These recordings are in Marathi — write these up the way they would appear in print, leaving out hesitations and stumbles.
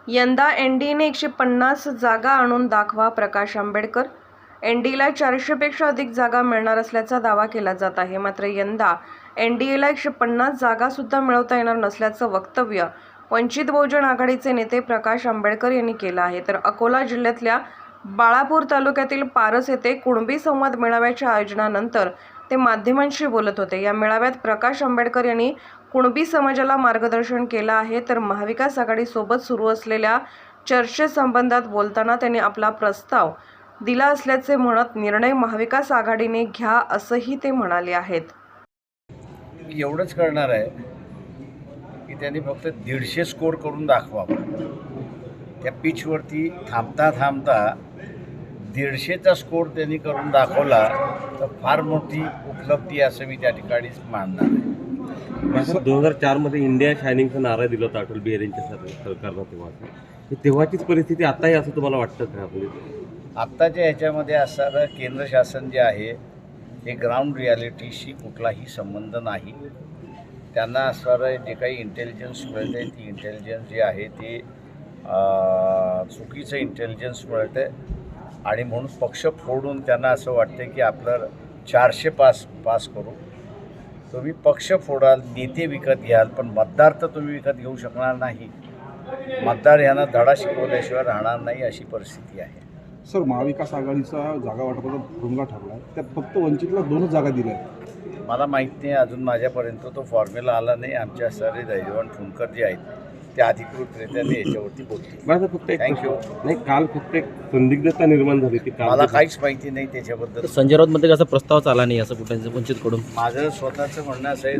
यंदा एनडीने 150 जागा आणून दाखवा, प्रकाश आंबेडकर. एनडीएला 400पेक्षा अधिक जागा मिळणार असल्याचा दावा केला जात आहे. मात्र यंदा एनडीएला 150 जागासुद्धा मिळवता येणार नसल्याचं वक्तव्य वंचित बहुजन आघाडीचे नेते प्रकाश आंबेडकर यांनी केलं आहे. तर अकोला जिल्ह्यातल्या बाळापूर तालुक्यातील पारस येथे कुणबी संवाद मेळाव्याच्या आयोजनानंतर ते माध्यमांशी बोलत होते. या मेळाव्यात प्रकाश आंबेडकर यांनी कुणबी समाजाला मार्गदर्शन केलं आहे. तर महाविकास आघाडीसोबत सुरू असलेल्या चर्चेसंबंधात बोलताना त्यांनी आपला प्रस्ताव दिला असल्याचे म्हणत निर्णय महाविकास आघाडीने घ्या असंही ते म्हणाले आहेत. एवढंच करणार आहे की त्यांनी फक्त 150 स्कोर करून दाखवावा. त्या पिचवरती थांबता थांबता 150चा स्कोर त्यांनी करून दाखवला तर फार मोठी उपलब्धी असं मी त्या ठिकाणीच मानणार आहे. 2004 मध्ये शायनिंगचा नारा दिला होता अटल बिहारींच्या सरकारनं. तेव्हाचीच परिस्थिती आता आहे असं तुम्हाला वाटतं का? आत्ताच्या ह्याच्यामध्ये असणारं केंद्र शासन जे आहे हे ग्राउंड रियालिटीशी कुठलाही संबंध नाही. त्यांना असणारं जे काही इंटेलिजन्स मिळतं आहे ती इंटेलिजन्स जे आहे ते चुकीचं इंटेलिजन्स मिळतं आहे आणि म्हणून पक्ष फोडून त्यांना असं वाटतं की आपलं 400 पास करू. तुम्ही पक्ष फोडाल, नेते विकत घ्याल, पण मतदार तर तुम्ही विकत घेऊ शकणार नाही. मतदार यांना धडा शिकवल्याशिवाय राहणार नाही अशी परिस्थिती आहे. सर, महाविकास आघाडीचा जागा वाटपाचा भुंगा ठरला आहे, त्यात फक्त वंचितला 2 जागा दिल्या आहेत. मला माहीत नाही, अजून माझ्यापर्यंत तो फॉर्म्युला आला नाही. आमच्या सारे दैजवान फुंकर जे आहेत ते अधिकृतरित्याने याच्यावरती बोलतील. थँक्यू. नाही, काल फक्त एक संदिग्धता निर्माण झाली ती. मला काहीच माहिती नाही त्याच्याबद्दल. संजय राऊतमध्ये कसा प्रस्ताव चाला नाही असं कुठे वंचितकडून माझं स्वतःचं म्हणणं असं आहे,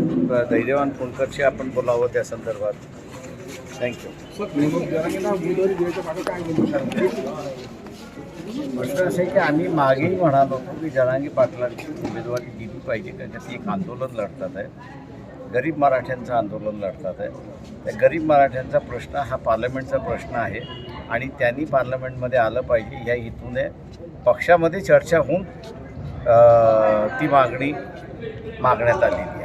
दैजवान फुंकरशी आपण बोलावं त्या संदर्भात. थँक्यू. सर, निवडणूक जरांगेंना उमेदवारी द्यायच्या मागे काय प्रश्न असं आहे की आम्ही मागेही म्हणालो होतो की जरांगे पाटलांची उमेदवारी दिली पाहिजे, कारण ती एक आंदोलन लढतात आहे, गरीब मराठ्यांचं आंदोलन लढतात आहे. त्या गरीब मराठ्यांचा प्रश्न हा पार्लमेंटचा प्रश्न आहे आणि त्यांनी पार्लमेंटमध्ये आलं पाहिजे. ह्या हेतून पक्षामध्ये चर्चा होऊन ती मागण्यात आलेली आहे.